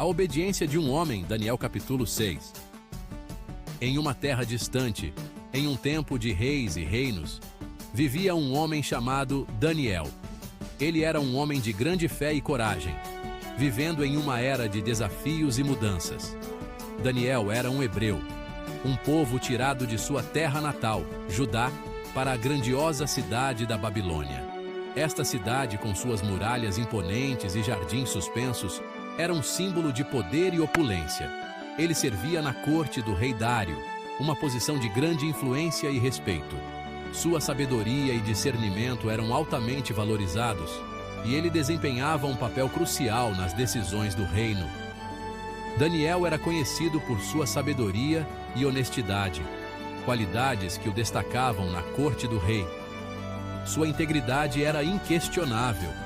A obediência de um homem, Daniel capítulo 6. Em uma terra distante, em um tempo de reis e reinos, vivia um homem chamado Daniel. Ele era um homem de grande fé e coragem, vivendo em uma era de desafios e mudanças. Daniel era um hebreu, um povo tirado de sua terra natal, Judá, para a grandiosa cidade da Babilônia. Esta cidade, com suas muralhas imponentes e jardins suspensos, era um símbolo de poder e opulência. Ele servia na corte do rei Dário, uma posição de grande influência e respeito. Sua sabedoria e discernimento eram altamente valorizados, e ele desempenhava um papel crucial nas decisões do reino. Daniel era conhecido por sua sabedoria e honestidade, qualidades que o destacavam na corte do rei. Sua integridade era inquestionável,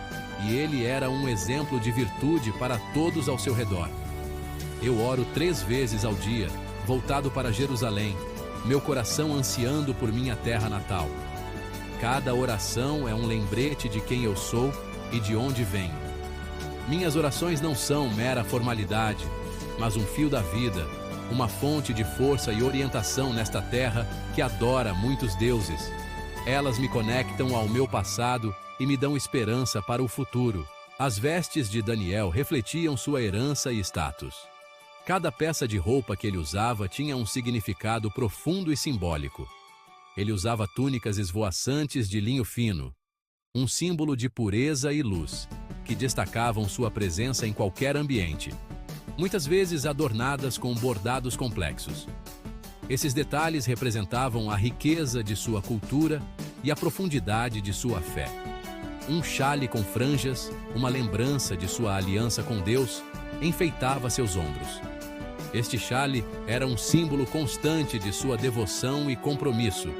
e ele era um exemplo de virtude para todos ao seu redor. Eu oro 3 vezes ao dia, voltado para Jerusalém, meu coração ansiando por minha terra natal. Cada oração é um lembrete de quem eu sou e de onde venho. Minhas orações não são mera formalidade, mas um fio da vida, uma fonte de força e orientação nesta terra que adora muitos deuses. Elas me conectam ao meu passado e me dão esperança para o futuro. As vestes de Daniel refletiam sua herança e status. Cada peça de roupa que ele usava tinha um significado profundo e simbólico. Ele usava túnicas esvoaçantes de linho fino, um símbolo de pureza e luz, que destacavam sua presença em qualquer ambiente, muitas vezes adornadas com bordados complexos. Esses detalhes representavam a riqueza de sua cultura e a profundidade de sua fé. Um xale com franjas, uma lembrança de sua aliança com Deus, enfeitava seus ombros. Este xale era um símbolo constante de sua devoção e compromisso.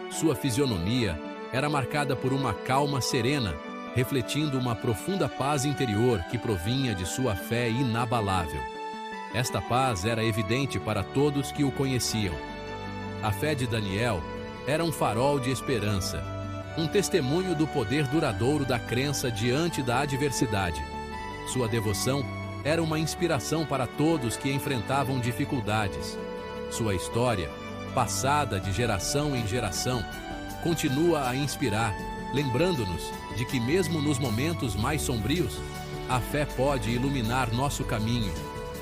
Sua fisionomia era marcada por uma calma serena, refletindo uma profunda paz interior que provinha de sua fé inabalável. Esta paz era evidente para todos que o conheciam. A fé de Daniel era um farol de esperança, um testemunho do poder duradouro da crença diante da adversidade. Sua devoção era uma inspiração para todos que enfrentavam dificuldades. Sua história, passada de geração em geração, continua a inspirar, lembrando-nos de que mesmo nos momentos mais sombrios, a fé pode iluminar nosso caminho,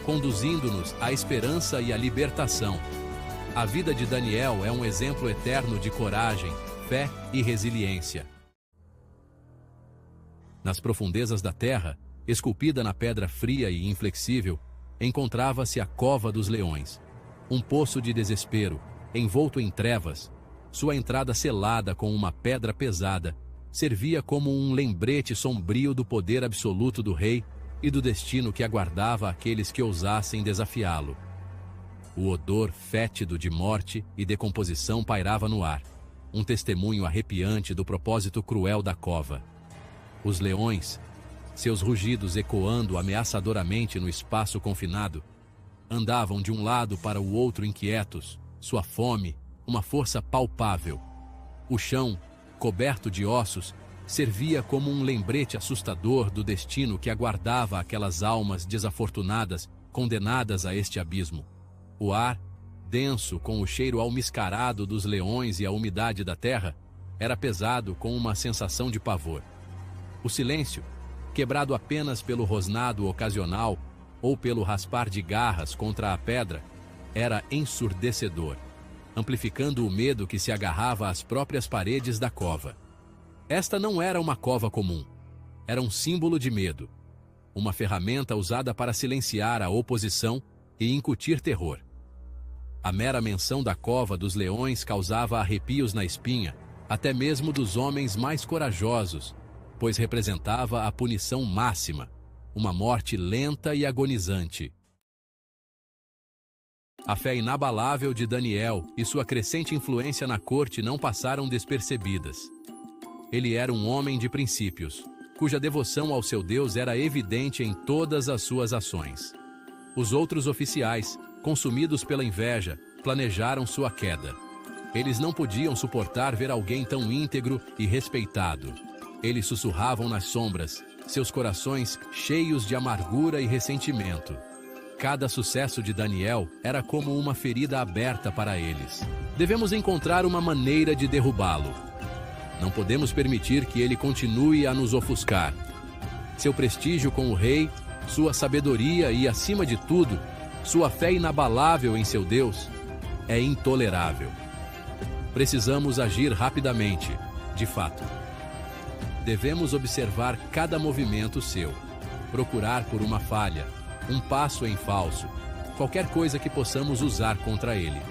conduzindo-nos à esperança e à libertação. A vida de Daniel é um exemplo eterno de coragem, fé e resiliência. Nas profundezas da terra, esculpida na pedra fria e inflexível, encontrava-se a Cova dos Leões, um poço de desespero, envolto em trevas. Sua entrada selada com uma pedra pesada servia como um lembrete sombrio do poder absoluto do rei e do destino que aguardava aqueles que ousassem desafiá-lo. O odor fétido de morte e decomposição pairava no ar, um testemunho arrepiante do propósito cruel da cova. Os leões, seus rugidos ecoando ameaçadoramente no espaço confinado, andavam de um lado para o outro inquietos, sua fome, uma força palpável. O chão, coberto de ossos, servia como um lembrete assustador do destino que aguardava aquelas almas desafortunadas condenadas a este abismo. O ar, denso com o cheiro almiscarado dos leões e a umidade da terra, era pesado com uma sensação de pavor. O silêncio, quebrado apenas pelo rosnado ocasional ou pelo raspar de garras contra a pedra, era ensurdecedor, amplificando o medo que se agarrava às próprias paredes da cova. Esta não era uma cova comum. Era um símbolo de medo, uma ferramenta usada para silenciar a oposição e incutir terror. A mera menção da Cova dos Leões causava arrepios na espinha, até mesmo dos homens mais corajosos, pois representava a punição máxima, uma morte lenta e agonizante. A fé inabalável de Daniel e sua crescente influência na corte não passaram despercebidas. Ele era um homem de princípios, cuja devoção ao seu Deus era evidente em todas as suas ações. Os outros oficiais, consumidos pela inveja, planejaram sua queda. Eles não podiam suportar ver alguém tão íntegro e respeitado. Eles sussurravam nas sombras, seus corações cheios de amargura e ressentimento. Cada sucesso de Daniel era como uma ferida aberta para eles. Devemos encontrar uma maneira de derrubá-lo. Não podemos permitir que ele continue a nos ofuscar. Seu prestígio com o rei, sua sabedoria e, acima de tudo, sua fé inabalável em seu Deus é intolerável. Precisamos agir rapidamente, de fato. Devemos observar cada movimento seu, procurar por uma falha, um passo em falso, qualquer coisa que possamos usar contra ele.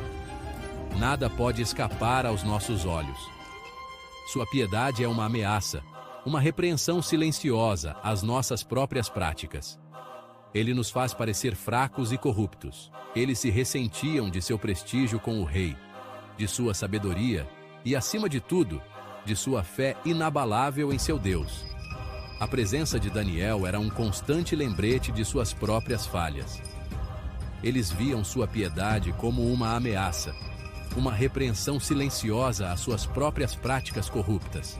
Nada pode escapar aos nossos olhos. Sua piedade é uma ameaça, uma repreensão silenciosa às nossas próprias práticas. Ele nos faz parecer fracos e corruptos. Eles se ressentiam de seu prestígio com o rei, de sua sabedoria e, acima de tudo, de sua fé inabalável em seu Deus. A presença de Daniel era um constante lembrete de suas próprias falhas. Eles viam sua piedade como uma ameaça, uma repreensão silenciosa às suas próprias práticas corruptas.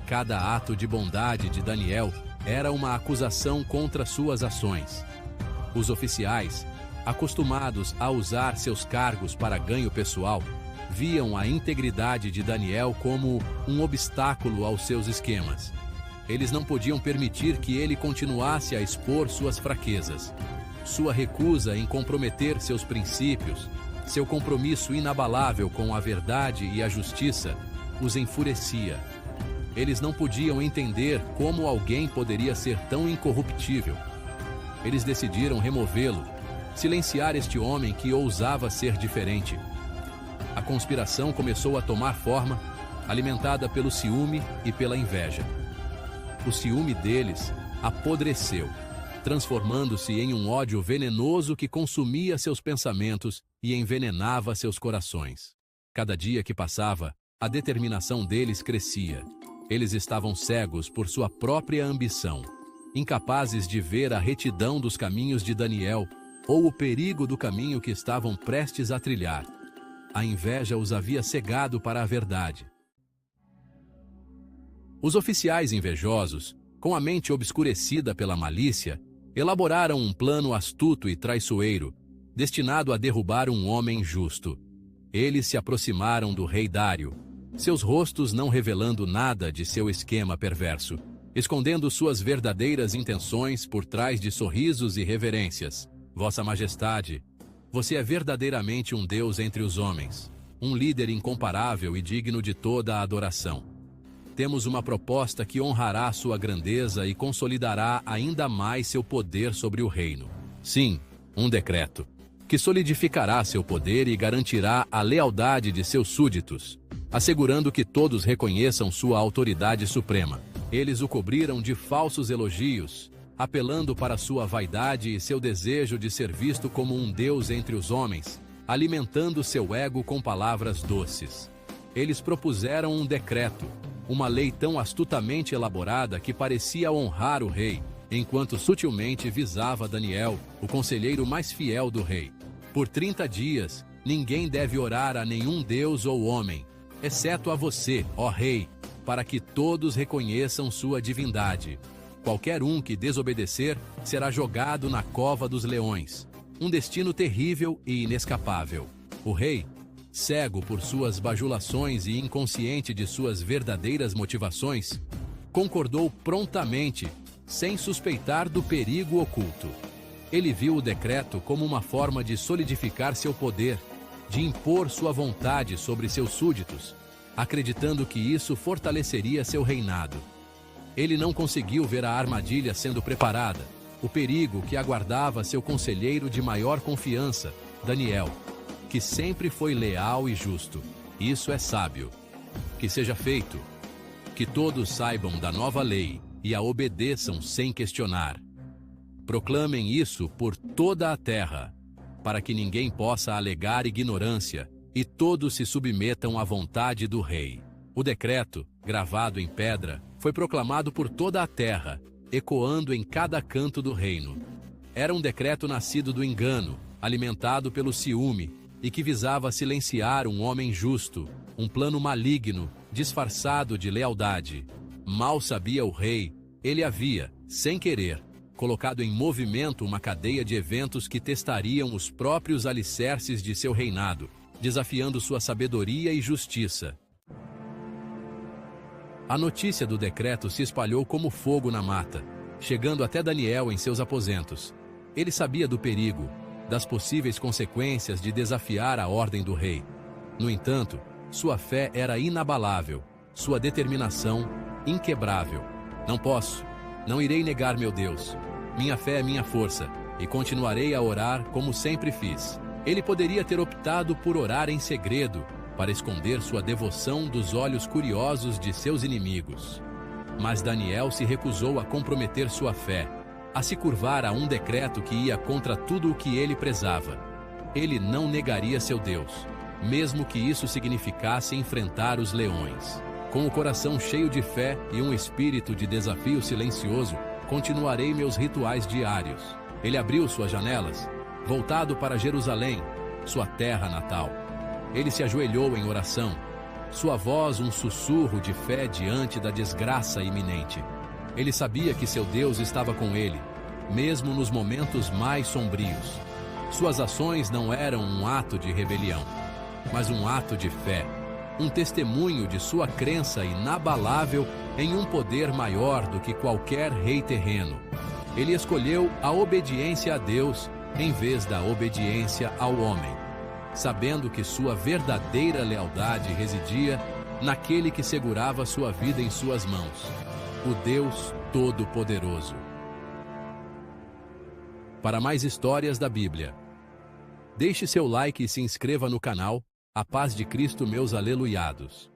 Cada ato de bondade de Daniel era uma acusação contra suas ações. Os oficiais, acostumados a usar seus cargos para ganho pessoal, viam a integridade de Daniel como um obstáculo aos seus esquemas. Eles não podiam permitir que ele continuasse a expor suas fraquezas. Sua recusa em comprometer seus princípios, seu compromisso inabalável com a verdade e a justiça, os enfurecia. Eles não podiam entender como alguém poderia ser tão incorruptível. Eles decidiram removê-lo, silenciar este homem que ousava ser diferente. A conspiração começou a tomar forma, alimentada pelo ciúme e pela inveja. O ciúme deles apodreceu, transformando-se em um ódio venenoso que consumia seus pensamentos e envenenava seus corações. Cada dia que passava, a determinação deles crescia. Eles estavam cegos por sua própria ambição, incapazes de ver a retidão dos caminhos de Daniel ou o perigo do caminho que estavam prestes a trilhar. A inveja os havia cegado para a verdade. Os oficiais invejosos, com a mente obscurecida pela malícia, elaboraram um plano astuto e traiçoeiro, destinado a derrubar um homem justo. Eles se aproximaram do rei Dário, seus rostos não revelando nada de seu esquema perverso, escondendo suas verdadeiras intenções por trás de sorrisos e reverências. Vossa Majestade, você é verdadeiramente um Deus entre os homens, um líder incomparável e digno de toda a adoração. Temos uma proposta que honrará sua grandeza e consolidará ainda mais seu poder sobre o reino. Sim, um decreto, que solidificará seu poder e garantirá a lealdade de seus súditos, assegurando que todos reconheçam sua autoridade suprema. Eles o cobriram de falsos elogios, apelando para sua vaidade e seu desejo de ser visto como um Deus entre os homens, alimentando seu ego com palavras doces. Eles propuseram um decreto, uma lei tão astutamente elaborada que parecia honrar o rei, enquanto sutilmente visava Daniel, o conselheiro mais fiel do rei. Por 30 dias, ninguém deve orar a nenhum deus ou homem, exceto a você, ó rei, para que todos reconheçam sua divindade. Qualquer um que desobedecer será jogado na cova dos leões. Um destino terrível e inescapável. O rei, cego por suas bajulações e inconsciente de suas verdadeiras motivações, concordou prontamente, sem suspeitar do perigo oculto. Ele viu o decreto como uma forma de solidificar seu poder, de impor sua vontade sobre seus súditos, acreditando que isso fortaleceria seu reinado. Ele não conseguiu ver a armadilha sendo preparada, o perigo que aguardava seu conselheiro de maior confiança, Daniel, que sempre foi leal e justo. Isso é sábio. Que seja feito. Que todos saibam da nova lei e a obedeçam sem questionar. Proclamem isso por toda a terra, para que ninguém possa alegar ignorância e todos se submetam à vontade do rei. O decreto, gravado em pedra, foi proclamado por toda a terra, ecoando em cada canto do reino. Era um decreto nascido do engano, alimentado pelo ciúme, e que visava silenciar um homem justo, um plano maligno, disfarçado de lealdade. Mal sabia o rei, ele havia, sem querer, colocado em movimento uma cadeia de eventos que testariam os próprios alicerces de seu reinado, desafiando sua sabedoria e justiça. A notícia do decreto se espalhou como fogo na mata, chegando até Daniel em seus aposentos. Ele sabia do perigo, das possíveis consequências de desafiar a ordem do rei. No entanto, sua fé era inabalável, sua determinação inquebrável. Não irei negar meu Deus. Minha fé é minha força, e continuarei a orar como sempre fiz. Ele poderia ter optado por orar em segredo, para esconder sua devoção dos olhos curiosos de seus inimigos. Mas Daniel se recusou a comprometer sua fé, a se curvar a um decreto que ia contra tudo o que ele prezava. Ele não negaria seu Deus, mesmo que isso significasse enfrentar os leões. Com o coração cheio de fé e um espírito de desafio silencioso, continuarei meus rituais diários. Ele abriu suas janelas, voltado para Jerusalém, sua terra natal. Ele se ajoelhou em oração, sua voz um sussurro de fé diante da desgraça iminente. Ele sabia que seu Deus estava com ele, mesmo nos momentos mais sombrios. Suas ações não eram um ato de rebelião, mas um ato de fé, um testemunho de sua crença inabalável em um poder maior do que qualquer rei terreno. Ele escolheu a obediência a Deus em vez da obediência ao homem, sabendo que sua verdadeira lealdade residia naquele que segurava sua vida em suas mãos, o Deus Todo-Poderoso. Para mais histórias da Bíblia, deixe seu like e se inscreva no canal. A paz de Cristo, meus aleluiados.